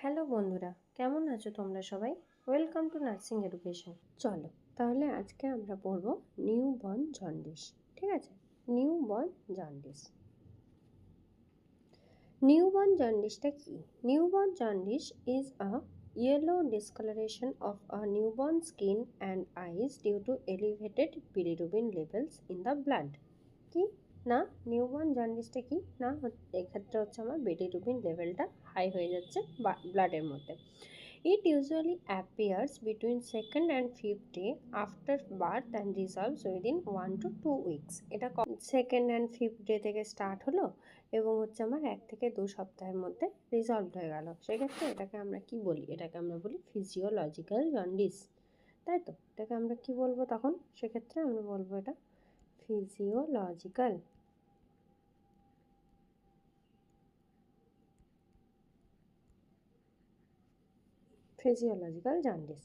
Hello বন্ধুরা, কেমন আছো তোমরা সবাই? Welcome to nursing education. চলো তাহলে আজকে আমরা পড়ব নিউ বর্ন জন্ডিস। ঠিক আছে, newborn jaundice. Newborn জন্ডিসটা কি? Newborn jaundice is a yellow discoloration of a newborn skin and eyes due to elevated bilirubin levels in the blood. কি না, নিউবর্ন জন্ডিসটা কি না, এক্ষেত্রে হচ্ছে আমার বিলিরুবিন লেভেলটা হাই হয়ে যাচ্ছে ব্লাডের মধ্যে। It usually appears between 2nd and 5th day after birth and resolves within 1 to 2 weeks. এটা 2nd and 5th day থেকে স্টার্ট হলো এবং হচ্ছে আমার 1 থেকে 2 সপ্তাহের মধ্যে রিজলভ হয়ে গেল। সেক্ষেত্রে এটাকে আমরা কি বলি? এটাকে আমরা বলি ফিজিওলজিক্যাল জন্ডিস, তাই তো? এটাকে আমরা কি বলবো তখন? সেক্ষেত্রে আমরা বলবো এটা ফিজিওলজিক্যাল জন্ডিস।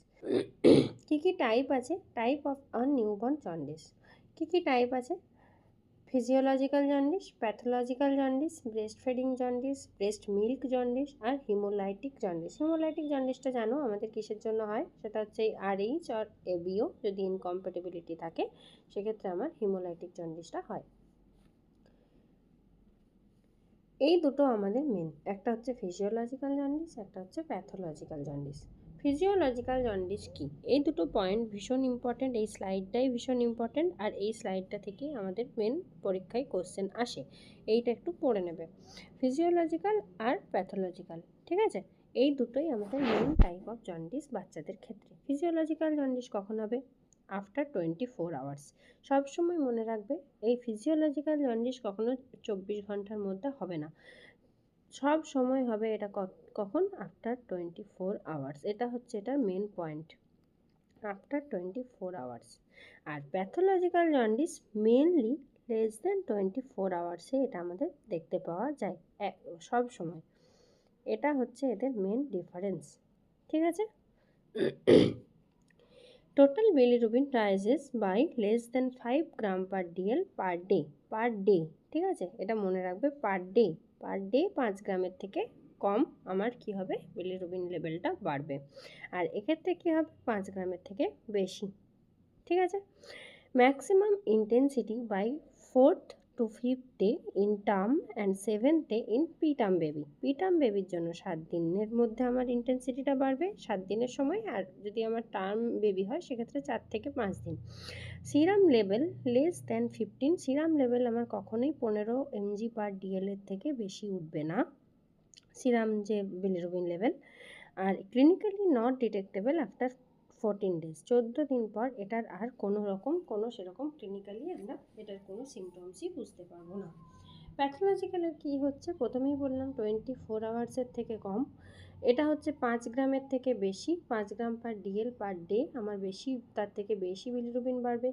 কি কি টাইপ আছে? Type of a newborn jaundice কি কি টাইপ আছে? Physiological jaundice, pathological jaundice, breast feeding jaundice, breast milk jaundice আর হিমোলাইটিক জন্ডিস। হিমোলাইটিক জন্ডিসটা জানো আমাদের কিসের জন্য হয়? সেটা হচ্ছে RH আর ABO যদি ইনকম্প্যাটিবিলিটি থাকে সেক্ষেত্রে আমার হিমোলাইটিক জন্ডিসটা হয়। এই দুটো আমাদের মেন, একটা হচ্ছে ফিজিওলজিক্যাল জন্ডিস, একটা হচ্ছে প্যাথোলজিক্যাল জন্ডিস। ফিজিওলজিক্যাল জন্ডিস কি? এই দুটো পয়েন্ট ভীষণ ইম্পর্ট্যান্ট, এই স্লাইডটাই ভীষণ ইম্পর্ট্যান্ট, আর এই স্লাইডটা থেকেই আমাদের মেন পরীক্ষায় কোশ্চেন আসে, এইটা একটু পড়ে নেবে। ফিজিওলজিক্যাল আর প্যাথোলজিক্যাল, ঠিক আছে? এই দুটোই আমাদের মেন টাইপ অফ জন্ডিস বাচ্চাদের ক্ষেত্রে। ফিজিওলজিক্যাল জন্ডিস কখন হবে? After 24 hours. সবসময় মনে রাখবে এই ফিজিওলজিক্যাল জন্ডিস কখনো 24 ঘন্টার মধ্যে হবে না, সব সময় হবে এটা কখন? After 24 hours. এটা হচ্ছে এটার মেন পয়েন্ট, আফটার 24 আওয়ার্স। আর pathological jaundice mainly less than 24 আওয়ার্সে এটা আমাদের দেখতে পাওয়া যায় সব সময়। এটা হচ্ছে এদের মেন ডিফারেন্স, ঠিক আছে? Total bilirubin rises by less than 5 gram per DL per day, per day, ঠিক আছে? এটা মনে রাখবে, পার ডে, পার ডে 5 গ্রামের থেকে কম আমার কি হবে? বিলিরুবিন লেভেলটা বাড়বে। আর এক্ষেত্রে কি হবে? 5 গ্রামের থেকে বেশি, ঠিক আছে? Maximum intensity by 4th to 5th day in term and 7th day in preterm baby. preterm বেবির জন্য 7 দিনের মধ্যে আমার ইন্টেন্সিটিটা বাড়বে 7 দিনের সময়, আর যদি আমার টার্ম বেবি হয় সেক্ষেত্রে 4 থেকে 5 দিন। Serum level less than 15, serum level আমার কখনোই 15 mg পার ডিএল এর থেকে বেশি উঠবে না, সিরাম যে বিলিরুবিন লেভেল। আর clinically not detectable after 14 days, 14 দিন পর এটার আর কোনো সেরকম ক্লিনিক্যালি আমরা এটার কোনো সিমটমসই বুঝতে পারবো না। প্যাথোলজিক্যালের কী হচ্ছে? প্রথমেই বললাম 24 আওয়ার্সের থেকে কম, এটা হচ্ছে 5 গ্রামের থেকে বেশি, 5 gram per DL per day আমার বেশি, তার থেকে বেশি বিলিরুবিন বাড়বে।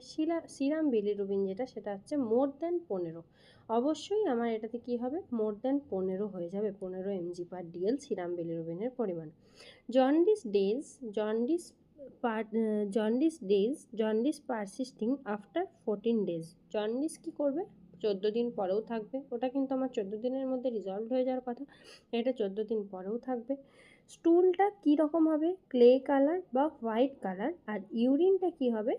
সিরাম বিলিরুবিন যেটা সেটা হচ্ছে মোর দ্যান 15, অবশ্যই আমার এটাতে কি হবে? মোর দ্যান 15 হয়ে যাবে, 15 mg পার ডিএল সিরাম বিলিরুবিনের পরিমাণ। Jaundice days, jaundice persisting after 14 days. Jaundice কী করবে? 14 দিন পরেও থাকবে, ওটা কিন্তু আমার 14 দিনের মধ্যে রিজলভ হয়ে যাওয়ার কথা, এটা 14 দিন পরেও থাকবে। স্টুলটা কী রকম হবে? ক্লে কালার বা হোয়াইট কালার, আর ইউরিনটা কী হবে?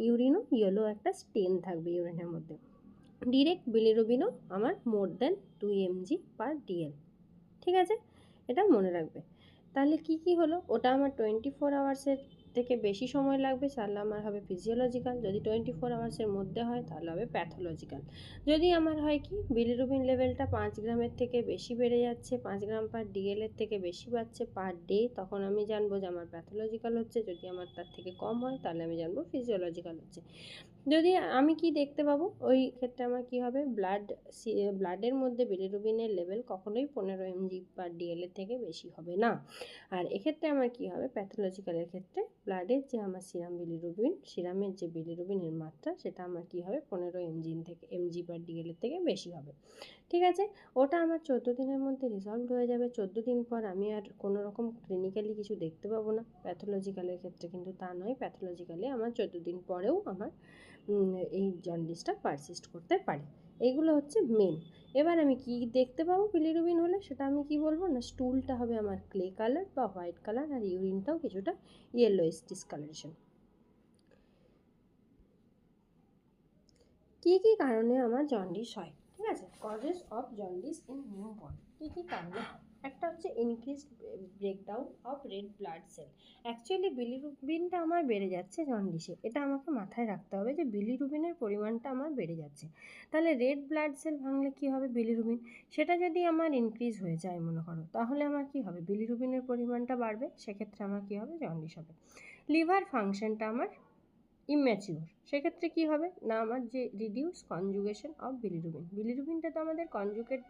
ইউরিনও ইয়েলো একটা স্টেন থাকবে ইউরিনের মধ্যে। ডিরেক্ট বিলিরুবিনও আমার more than 2 mg per DL, ঠিক আছে? এটা মনে রাখবে। তাহলে কি হলো? ওটা আমার 24 আওয়ার্সের থেকে বেশি সময় লাগবে, তাহলে আমার হবে ফিজিওলজিক্যাল। যদি 24 আওয়ার্সের মধ্যে হয় তাহলে হবে প্যাথোলজিক্যাল। যদি আমার হয় কি বিলিরুবিন লেভেলটা 5 গ্রামের থেকে বেশি বেড়ে যাচ্ছে, 5 গ্রাম পার ডিএল এর থেকে বেশি বাড়ছে পার ডে, তখন আমি জানবো যে আমার প্যাথোলজিক্যাল হচ্ছে। যদি আমার তার থেকে কম হয় তাহলে আমি জানবো ফিজিওলজিক্যাল হচ্ছে। যদি আমি কি দেখতে পাবো? ওই ক্ষেত্রে আমার কি হবে? ব্লাডের মধ্যে বিলিরুবিনের লেভেল কখনোই 15 mg পার ডিএল এর থেকে বেশি হবে না। আর এক্ষেত্রে আমার কি হবে? প্যাথোলজিক্যালের ক্ষেত্রে ব্লাডের যে আমার সিরামের যে বিলিরুবিনের মাত্রা সেটা আমার কি হবে? 15 mg পার ডিএল এর থেকে বেশি হবে, ঠিক আছে? ওটা আমার 14 দিনের মধ্যে রিজলভ হয়ে যাবে। 14 দিন পর আমি আর কোনো রকম ক্লিনিক্যালি কিছু দেখতে পাবো না। প্যাথোলজিক্যালের ক্ষেত্রে কিন্তু তা নয়, প্যাথোলজিক্যালি আমার 14 দিন পরেও আমার এই জন্ডিসটা পারসিস্ট করতে পারে। এইগুলো হচ্ছে মেন। এবার আমি কি দেখতে পাবো বিলিরুবিন হলে, সেটা আমি কি বলবো না, স্টুলটা হবে আমার ক্লে কালার বা হোয়াইট কালার, আর ইউরিনটাও কিছুটা ইয়েলোইশ ডিসকালারেশন। কী কী কারণে আমার জন্ডিস হয়, ঠিক আছে, causes of jaundice in newborn, কী কী কারণে হয়। একটা হচ্ছে increase breakdown of red blood cell. Actually বিলিরুবিনটা আমার বেড়ে যাচ্ছে জন্ডিসে, এটা আমাকে মাথায় রাখতে হবে যে বিলিরুবিনের পরিমাণটা আমার বেড়ে যাচ্ছে। তাহলে রেড ব্লাড সেল ভাঙলে কী হবে, বিলিরুবিন সেটা যদি আমার ইনক্রিজ হয়ে যায় মনে করো, তাহলে আমার কী হবে, বিলিরুবিনের পরিমাণটা বাড়বে, সেক্ষেত্রে আমার কী হবে, জন্ডিস হবে। লিভার ফাংশনটা আমার ইম্যাচিওর, সেক্ষেত্রে কী হবে না, আমার যে রিডিউস কনজুগেশন অফ বিলিরুবিন, বিলিরুবিনটা তো আমাদের কনজুগেট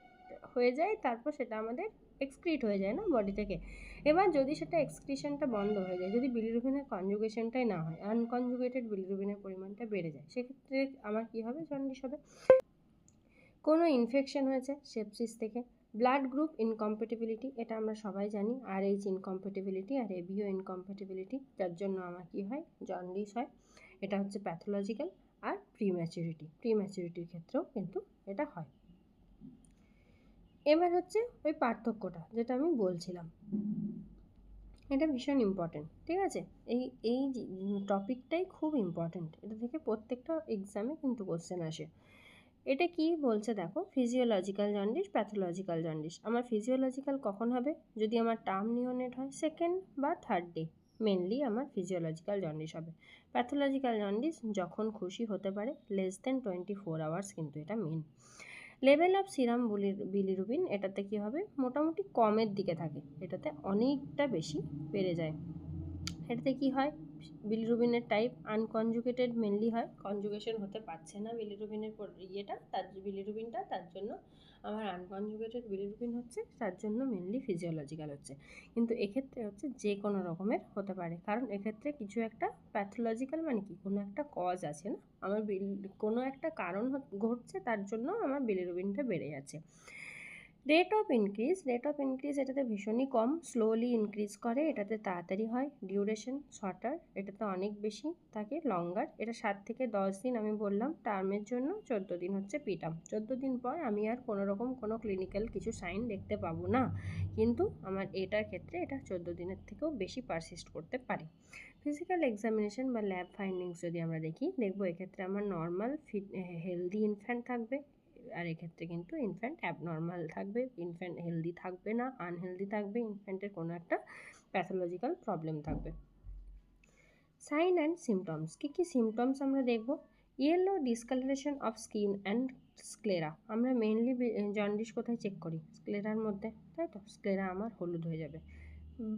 হয়ে যায়, তারপর সেটা আমাদের এক্সক্রিট হয়ে যায় না বডি থেকে। এবার যদি সেটা এক্সক্রিশনটা বন্ধ হয়ে যায়, যদি বিলিরুবিনের কনজুগেশনটাই না হয়, আনকনজুগেটেড বিলিরুবিনের পরিমাণটা বেড়ে যায়, সেক্ষেত্রে আমার কী হবে, জন্ডিস হবে। কোনো ইনফেকশন হয়েছে সেপসিস থেকে। ব্লাড গ্রুপ ইনকম্প্যাটিবিলিটি, এটা আমরা সবাই জানি, RH ইনকম্প্যাটিবিলিটি আর ABO ইনকম্প্যাটিবিলিটি, যার জন্য আমার কী হয়, জন্ডিস হয়। এটা হচ্ছে প্যাথোলজিক্যাল। আর প্রিম্যাচুরিটির ক্ষেত্রেও কিন্তু এটা হয়। এবার হচ্ছে ওই পার্থক্যটা যেটা আমি বলছিলাম, এটা ভীষণ ইম্পর্টেন্ট, ঠিক আছে, এই এই টপিকটাই খুব ইম্পর্টেন্ট, এটা থেকে প্রত্যেকটা এক্সামে কিন্তু কোশ্চেন আসে। এটা কি বলছে দেখো, ফিজিওলজিক্যাল জন্ডিস, প্যাথোলজিক্যাল জন্ডিস। আমার ফিজিওলজিক্যাল কখন হবে, যদি আমার টার্ম নিওনেট হয় সেকেন্ড বা থার্ড ডে, মেনলি আমার ফিজিওলজিক্যাল জন্ডিস হবে। প্যাথোলজিক্যাল জন্ডিস যখন খুশি হতে পারে, লেস দেন 24 আওয়ার্স কিন্তু এটা main. Level of serum bilirubin, এটাতে কি হবে, মোটামুটি কমের দিকে থাকে, এটাতে অনেকটা বেশি বেড়ে যায়। এটাতে কি হয়, বিলিরুবিনের টাইপ আনকনজুগেটেড মেনলি হয়, কনজুগেশন হতে পারছে না বিলিরুবিনের বিলিরুবিনটা, তার জন্য আমার আনকনজুগেটেড বিলিরুবিন হচ্ছে, তার জন্য মেনলি ফিজিওলজিক্যাল হচ্ছে। কিন্তু এক্ষেত্রে হচ্ছে যে কোনো রকমের হতে পারে, কারণ এক্ষেত্রে কিছু একটা প্যাথোলজিক্যাল মানে কি, কোনো একটা কজ আছে না, আমার কোনো একটা কারণ ঘটছে, তার জন্য আমার বিলিরুবিনটা বেড়ে যাচ্ছে। রেট অফ ইনক্রিজ এটাতে ভীষণই কম, স্লোলি ইনক্রিজ করে, এটাতে তাড়াতাড়ি হয়। ডিউরেশন শর্টার, এটাতে অনেক বেশি থাকে, লঙ্গার, এটা 7 থেকে 10 দিন আমি বললাম টার্মের জন্য, 14 দিন হচ্ছে পিটাম। 14 দিন পর আমি আর কোনো ক্লিনিক্যাল কিছু সাইন দেখতে পাবো না, কিন্তু আমার এটার ক্ষেত্রে এটা 14 দিনের থেকেও বেশি পারসিস্ট করতে পারে। ফিজিক্যাল এক্সামিনেশন বা ল্যাব ফাইন্ডিংস যদি আমরা দেখবো এক্ষেত্রে আমার নর্মাল হেলদি ইনফ্যান্ট থাকবে, আর এক্ষেত্রে কিন্তু ইনফ্যান্ট অ্যাবনর্মাল থাকবে, ইনফ্যান্ট হেলদি থাকবে না, আনহেলদি থাকবে, ইনফ্যান্টের কোনো একটা প্যাথোলজিক্যাল প্রবলেম থাকবে। সাইন অ্যান্ড সিমটমস, কী কী সিমটমস আমরা দেখব, yellow discolouration of skin and sclera. আমরা মেইনলি জন্ডিস কোথায় চেক করি, স্ক্লেরার মধ্যে, তাই তো, স্ক্লেরা আমার হলুদ হয়ে যাবে।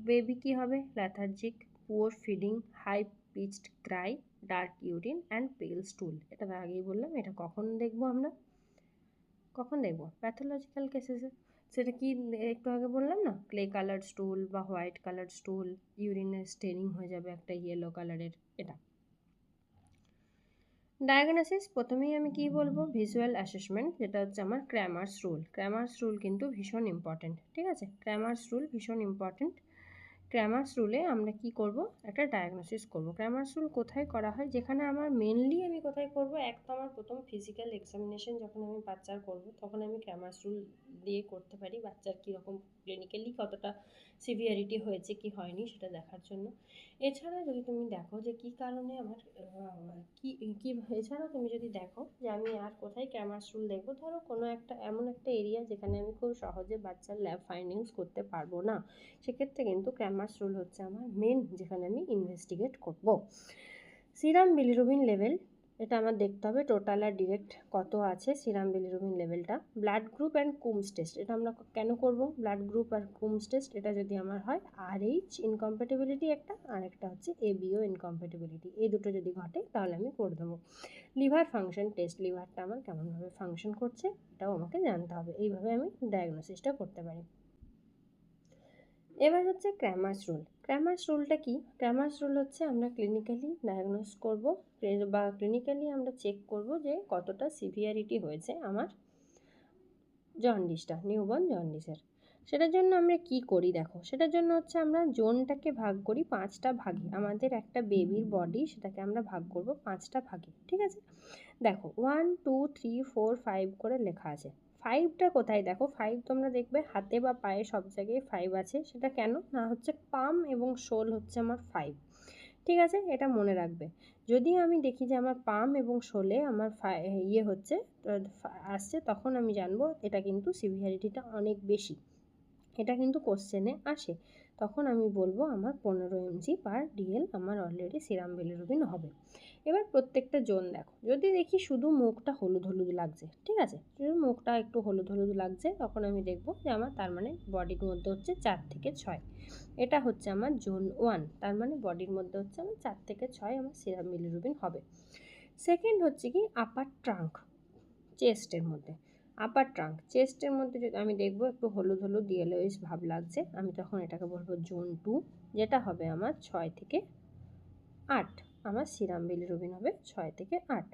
বেবি কী হবে, lethargic, poor feeding, high pitched cry, dark urine and pale stool. এটা আগেই বললাম, এটা কখন দেখবো আমরা, কখন দেখব, প্যাথোলজিক্যাল কেসেসে। সেটা কি একটু আগে বললাম না, ক্লে কালার স্টুল বা হোয়াইট কালার স্টুল, ইউরিনের স্টেনিং হয়ে যাবে একটা ইয়েলো কালারের, এটা। ডায়াগনোসিস, প্রথমেই আমি কি বলবো, ভিজুয়াল অ্যাসেসমেন্ট, যেটা হচ্ছে আমার ক্র্যামার্স রুল কিন্তু ভীষণ ইম্পর্টেন্ট, ঠিক আছে, ক্র্যামার্স রুল ভীষণ ইম্পর্টেন্ট। ক্র্যামার্স রুলে আমরা কি করব, একটা ডায়াগনোসিস করব। ক্র্যামার্স রুল কোথায় করা হয়, যেখানে আমার মেনলি আমি কোথায় করব, এক তো আমার প্রথম ফিজিক্যাল এক্সামিনেশন যখন আমি বাচ্চার করব, তখন আমি ক্র্যামার্স রুল দিয়ে করতে পারি, বাচ্চার কীরকম ক্লিনিক্যালি কতটা সিভিয়ারিটি হয়েছে কি হয়নি সেটা দেখার জন্য। এছাড়া যদি তুমি দেখো যে কী কারণে আমার কি এছাড়াও তুমি যদি দেখো যে আমি আর কোথায় ক্র্যামার্স রুল দেখবো, ধরো কোনো একটা এমন একটা এরিয়া যেখানে আমি খুব সহজে বাচ্চার ল্যাব ফাইন্ডিংস করতে পারবো না, সেক্ষেত্রে কিন্তু ক্র্যামার্স রুল হচ্ছে আমার মেন, যেখানে আমি ইনভেস্টিগেট করব। সিরাম বিলিরুবিন লেভেল, এটা আমার দেখতে হবে টোটাল আর ডিরেক্ট কত আছে সিরাম বিলিরুবিন লেভেলটা। Blood group and Coombs test, এটা আমরা কেন করব, ব্লাড গ্রুপ আর কুমস টেস্ট, এটা যদি আমার হয় RH ইনকম্প্যাটিবিলিটি একটা, আর একটা হচ্ছে ABO ইনকম্প্যাটিবিলিটি, এই দুটো যদি ঘটে তাহলে আমি করে দেবো। লিভার ফাংশন টেস্ট, লিভারটা আমার কেমনভাবে ফাংশন করছে এটাও আমাকে জানতে হবে, এইভাবে আমি ডায়াগনোসিসটা করতে পারি। এবার হচ্ছে ক্র্যামার্স রুলটা কি, ক্র্যামার্স রুল হচ্ছে আমরা ক্লিনিক্যালি ডায়াগনোস করব বা ক্লিনিক্যালি আমরা চেক করব যে কতটা সিভিয়ারিটি হয়েছে আমার জন্ডিসটা, নিউবর্ন জন্ডিসের। সেটার জন্য আমরা কি করি দেখো, সেটার জন্য হচ্ছে আমরা জোনটাকে ভাগ করি 5টা ভাগে, আমাদের একটা বেবির বডি সেটাকে আমরা ভাগ করব 5টা ভাগে, ঠিক আছে। দেখো 1 2 3 4 5 করে লেখা আছে, 5টা কোথায় দেখো, 5 তোমরা দেখবে হাতে বা পায়ে সব জায়গায় 5 আছে। সেটা কেন না হচ্ছে পাম এবং শোল হচ্ছে আমার 5। ঠিক আছে, এটা মনে রাখবে। যদি আমি দেখি যে আমার পাম এবং শোলে আমার ইয়ে হচ্ছে আসছে, তখন আমি জানবো এটা কিন্তু সিভিয়ারিটিটা অনেক বেশি, এটা কিন্তু কোশ্চেনে আসে। তখন আমি বলবো আমার 15 mg/dl আমার অলরেডি সিরাম বিলিরুবিন হবে। এবার প্রত্যেকটা জোন দেখো, যদি দেখি শুধু মুখটা হলুদ হলুদ লাগছে, ঠিক আছে, শুধু মুখটা একটু হলুদ হলুদ লাগছে, তখন আমি দেখবো যে আমার তার মানে বডির মধ্যে হচ্ছে 4 থেকে 6। এটা হচ্ছে আমার জোন 1, তার মানে বডির মধ্যে হচ্ছে আমার 4 থেকে 6 আমার সিরাম বিলিরুবিন হবে। সেকেন্ড হচ্ছে কি আপার ট্রাঙ্ক, চেস্টের মধ্যে। আপার ট্রাঙ্ক চেস্টের মধ্যে যদি আমি দেখবো একটু হলুদ হলুদ ইয়েলোইশ ভাব লাগছে, আমি তখন এটাকে বলবো জোন 2, যেটা হবে আমার 6 থেকে 8। আমার সিরাম বিলিরুবিন হবে 6 থেকে 8।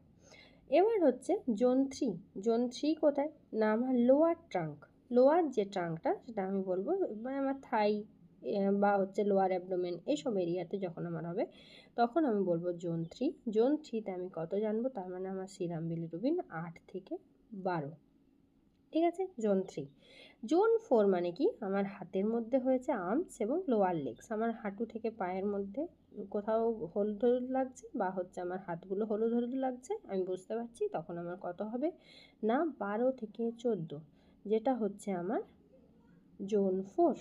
এবার হচ্ছে জোন 3। জোন 3 কোথায় না আমার লোয়ার ট্রাঙ্ক, লোয়ার যে ট্রাঙ্কটা সেটা আমি বলবো মানে আমার থাই বা হচ্ছে লোয়ার অ্যাবডোমেন এইসব এরিয়াতে যখন আমার হবে, তখন আমি বলবো জোন 3। জোন 3তে আমি কত জানবো, তার মানে আমার সিরাম বিলিরুবিন 8 থেকে 12। ঠিক আছে, জোন 3। জোন 4 মানে কি আমার হাতের মধ্যে হয়েছে আর্মস এবং লোয়ার লেগস, আমার হাঁটু থেকে পায়ের মধ্যে কোথাও হলুদ হলুদ লাগছে বা হচ্ছে আমার হাতগুলো হলুদ হলুদ লাগছে, আমি বুঝতে পারছি তখন আমার কত হবে না 12 থেকে 14, যেটা হচ্ছে আমার জোন 4।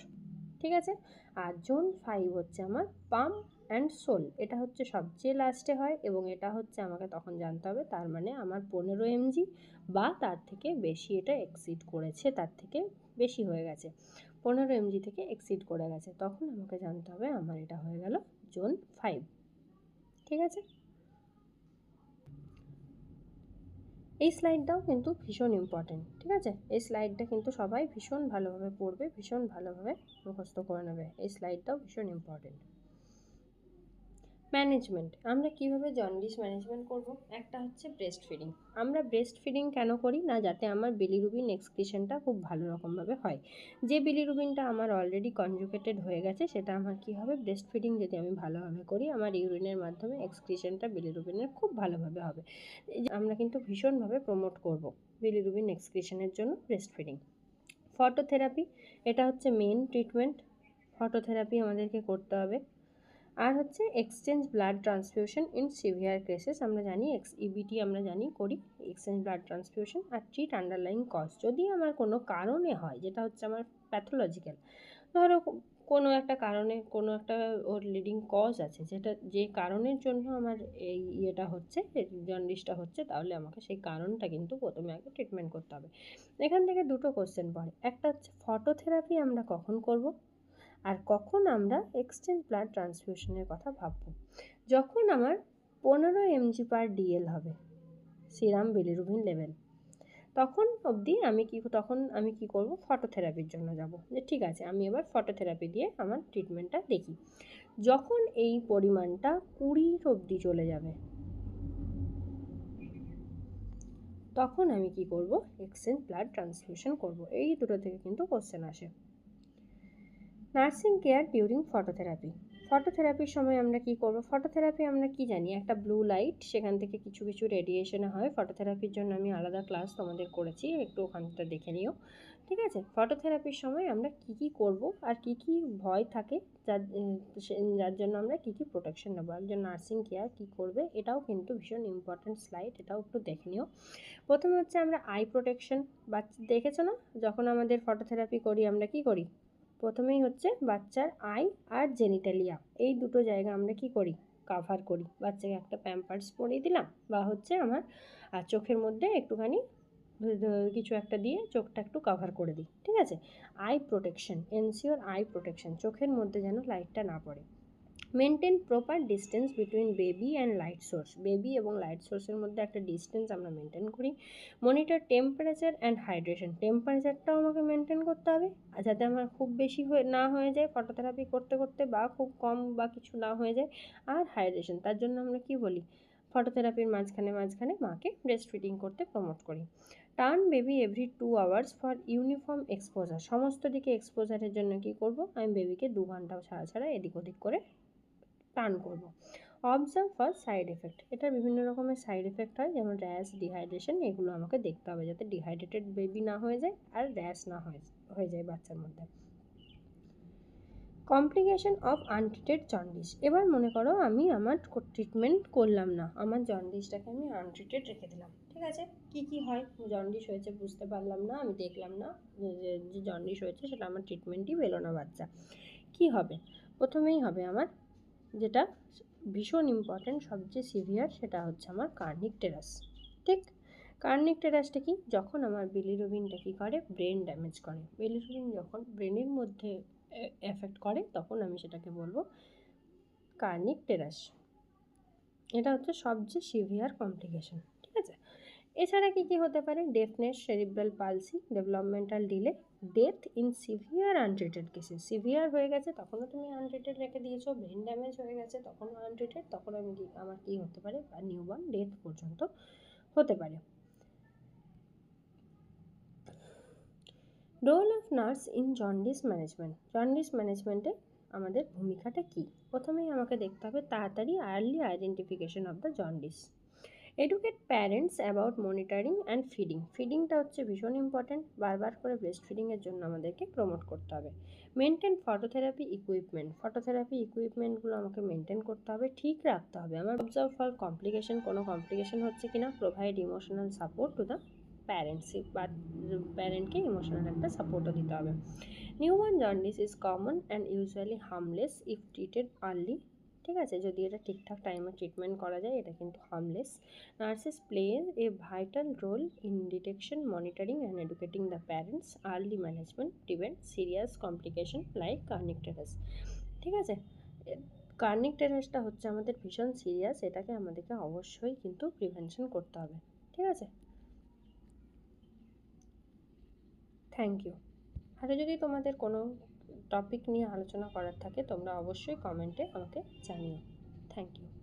ঠিক আছে, আর জোন 5 হচ্ছে আমার পাম অ্যান্ড সোল, এটা হচ্ছে সবচেয়ে লাস্টে হয় এবং এটা হচ্ছে আমাকে তখন জানতে হবে তার মানে আমার 15 mg বা তার থেকে বেশি এটা এক্সিড করেছে, তার থেকে বেশি হয়ে গেছে, 15 mg থেকে এক্সিড করে গেছে, তখন আমাকে জানতে হবে আমার এটা হয়ে গেল জোন 5। ঠিক আছে, এই স্লাইডটাও কিন্তু ভীষণ ইম্পর্টেন্ট। ঠিক আছে, এই স্লাইডটা কিন্তু সবাই ভীষণ ভালোভাবে পড়বে, ভীষণ ভালোভাবে মুখস্থ করে নেবে, এই স্লাইডটাও ভীষণ ইম্পর্টেন্ট। ম্যানেজমেন্ট, আমরা কিভাবে জন্ডিস ম্যানেজমেন্ট করব? একটা হচ্ছে ব্রেস্ট ফিডিং। আমরা ব্রেস্ট ফিডিং কেন করি না, যাতে আমার বিলিরুবিন এক্সক্রিশনটা খুব ভালো রকমভাবে হয়। যে বিলিরুবিনটা আমার অলরেডি কনজুগেটেড হয়ে গেছে সেটা আমার কি হবে, ব্রেস্ট ফিডিং যদি আমি ভালোভাবে করি আমার ইউরিনের মাধ্যমে এক্সক্রিশনটা বিলিরুবিনের খুব ভালোভাবে হবে। আমরা কিন্তু ভীষণভাবে প্রমোট করব বিলিরুবিন এক্সক্রিশনের জন্য ব্রেস্ট ফিডিং। ফটোথেরাপি, এটা হচ্ছে মেন ট্রিটমেন্ট, ফটোথেরাপি আমাদেরকে করতে হবে। আর হচ্ছে exchange blood transfusion in severe cases, আমরা জানি ইবিটি আমরা জানি করি, এক্সচেঞ্জ ব্লাড ট্রান্সফিউশন। আর ট্রিট আন্ডারলাইং কজ, যদি আমার কোনো কারণে হয় যেটা হচ্ছে আমার প্যাথোলজিক্যাল, ধরো কোনো একটা কারণে কোনো একটা ওর লিডিং কজ আছে, যেটা যে কারণের জন্য আমার এই ইয়েটা হচ্ছে, জন্ডিসটা হচ্ছে, তাহলে আমাকে সেই কারণটা কিন্তু প্রথমে আগে ট্রিটমেন্ট করতে হবে। এখান থেকে দুটো কোশ্চেন পড়ে, একটা হচ্ছে ফটোথেরাপি আমরা কখন করব, আর কখন আমরা এক্সচেঞ্জ ব্লাড ট্রান্সফিউশনের কথা ভাববো, যখন আমার 15 mg/dl হবে সিরাম বিলিরুবিন লেভেল, তখন অবধি তখন আমি কি করব, ফটোথেরাপির জন্য যাব, যে ঠিক আছে আমি এবার ফটোথেরাপি দিয়ে আমার ট্রিটমেন্টটা দেখি। যখন এই পরিমাণটা 20 অবধি চলে যাবে, তখন আমি কি করব, এক্সচেঞ্জ ব্লাড ট্রান্সফিউশন করব। এই দুটো থেকে কিন্তু কোশ্চেন আসে। নার্সিং কেয়ার ডিউরিং ফটোথেরাপি, ফটোথেরাপির সময় আমরা কি করব, ফটোথেরাপি আমরা কি জানি, একটা ব্লু লাইট, সেখান থেকে কিছু কিছু রেডিয়েশনে হয়। ফটোথেরাপির জন্য আমি আলাদা ক্লাস তোমাদের করেছি, একটু ওখানটা দেখে নিও। ঠিক আছে, ফটোথেরাপির সময় আমরা কি করব আর কি ভয় থাকে, যার জন্য আমরা কি প্রোটেকশন নেবো, একজন নার্সিং কেয়ার কী করবে, এটাও কিন্তু ভীষণ ইম্পর্ট্যান্ট স্লাইড, এটাও একটু দেখে নিও। প্রথমে হচ্ছে আমরা আই প্রোটেকশন, দেখেছো না যখন আমাদের ফটোথেরাপি করি আমরা কি করি, প্রথমেই হচ্ছে বাচ্চার আই আর জেনিটালিয়া, এই দুটো জায়গা আমরা কি করি, কাভার করি, বাচ্চাকে একটা প্যাম্পার্স পরিয়ে দিলাম বা হচ্ছে আমার চোখের মধ্যে একটুখানি কিছু একটা দিয়ে চোখটা একটু কাভার করে দিই। ঠিক আছে, I protection, ensure I protection, চোখের মধ্যে যেন লাইটটা না পড়ে। Maintain proper distance between baby and light source, baby এবং লাইট সোর্সের মধ্যে একটা ডিস্টেন্স আমরা মেনটেন করি। মনিটর টেম্পারেচার অ্যান্ড হাইড্রেশন, টেম্পারেচারটাও আমাকে মেনটেন করতে হবে যাতে আমার খুব বেশি না হয়ে যায় ফটোথেরাপি করতে করতে, বা খুব কম বা কিছু না হয়ে যায়। আর হাইড্রেশন, তার জন্য আমরা কি বলি, ফটোথেরাপির মাঝখানে মাঝখানে মাকে ব্রেস্ট ফিডিং করতে প্রমোট করি। Turn baby every 2 hours for uniform exposure, সমস্ত দিকে এক্সপোজারের জন্য কি করব, আমি বেবিকে 2 ঘন্টা ছাড়া ছাড়া এদিক ওদিক করে টার্ন করব। অবজার্ভ ফর সাইড এফেক্ট, এটার বিভিন্ন রকমের সাইড এফেক্ট হয়, যেমন র্যাশ, ডিহাইড্রেশন, এগুলো আমাকে দেখতে হবে যাতে ডিহাইড্রেটেড বেবি না হয়ে যায় আর র্যাশ না হয়ে যায় বাচ্চার মধ্যে। কমপ্লিকেশন অফ আনট্রিটেড জন্ডিস, এবার মনে করো আমি আমার ট্রিটমেন্ট করলাম না, আমার জন্ডিসটাকে আমি আনট্রিটেড রেখে দিলাম, ঠিক আছে। কি কি হয়, জন্ডিস হয়েছে বুঝতে পারলাম না, আমি দেখলাম না যে জন্ডিস হয়েছে, সেটা আমার ট্রিটমেন্টই পেলো না বাচ্চা, কি হবে? প্রথমেই হবে আমার যেটা ভীষণ ইম্পর্ট্যান্ট, সবচেয়ে সিভিয়ার, সেটা হচ্ছে আমার কার্নিক টেরাস। ঠিক, কার্নিক টেরাসটা কি, যখন আমার বিলিরুবিনটা কী করে, ব্রেন ড্যামেজ করে। বিলিরুবিন যখন ব্রেনের মধ্যে এফেক্ট করে তখন আমি সেটাকে বলবো কার্নিক টেরাস। এটা হচ্ছে সবচেয়ে সিভিয়ার কমপ্লিকেশন, ঠিক আছে। এছাড়া কী কী হতে পারে, ডেফনেস, cerebral palsy, developmental delay, death in severe untreated cases. Severe হয়ে গেছে তখনও তুমি আনট্রিটেড রেখে দিয়েছো, ব্রেন ড্যামেজ হয়ে গেছে তখনও আনট্রিটেড, তখন আমার কী হতে পারে, বা নিউবর্ন ডেথ পর্যন্ত হতে পারে। Role of nurse in jaundice management, jaundice ম্যানেজমেন্টে আমাদের ভূমিকাটা কী? প্রথমেই আমাকে দেখতে হবে তাড়াতাড়ি early identification of the jaundice. Educate parents about monitoring and feeding, ফিডিংটা হচ্ছে ভীষণ ইম্পর্ট্যান্ট, বারবার করে ব্রেস্ট ফিডিংয়ের জন্য আমাদেরকে প্রমোট করতে হবে। মেনটেন ফটোথেরাপি ইকুইপমেন্ট, ফটোথেরাপি ইকুইপমেন্টগুলো আমাকে মেনটেন করতে হবে, ঠিক রাখতে হবে। আমার অবজার্ভ ফর কমপ্লিকেশন, কোনো কমপ্লিকেশন হচ্ছে কিনা, provide emotional support to the parents, বা প্যারেন্টকে ইমোশনাল একটা সাপোর্টও দিতে হবে। Newborn jaundice is common and usually harmless if treated early, ঠিক আছে, যদি এটা ঠিকঠাক টাইমে ট্রিটমেন্ট করা যায় এটা কিন্তু harmless. Nurses play a vital role in detection, monitoring and educating the parents, early management prevent serious complication like kernicterus, ঠিক আছে। কার্নিক টেরাসটা হচ্ছে আমাদের ভীষণ সিরিয়াস, এটাকে আমাদেরকে অবশ্যই কিন্তু প্রিভেনশন করতে হবে, ঠিক আছে। Thank you. আরও যদি তোমাদের কোনো টপিক নিয়ে আলোচনা করার থাকে তোমরা অবশ্যই কমেন্টে আমাকে জানিও। Thank you.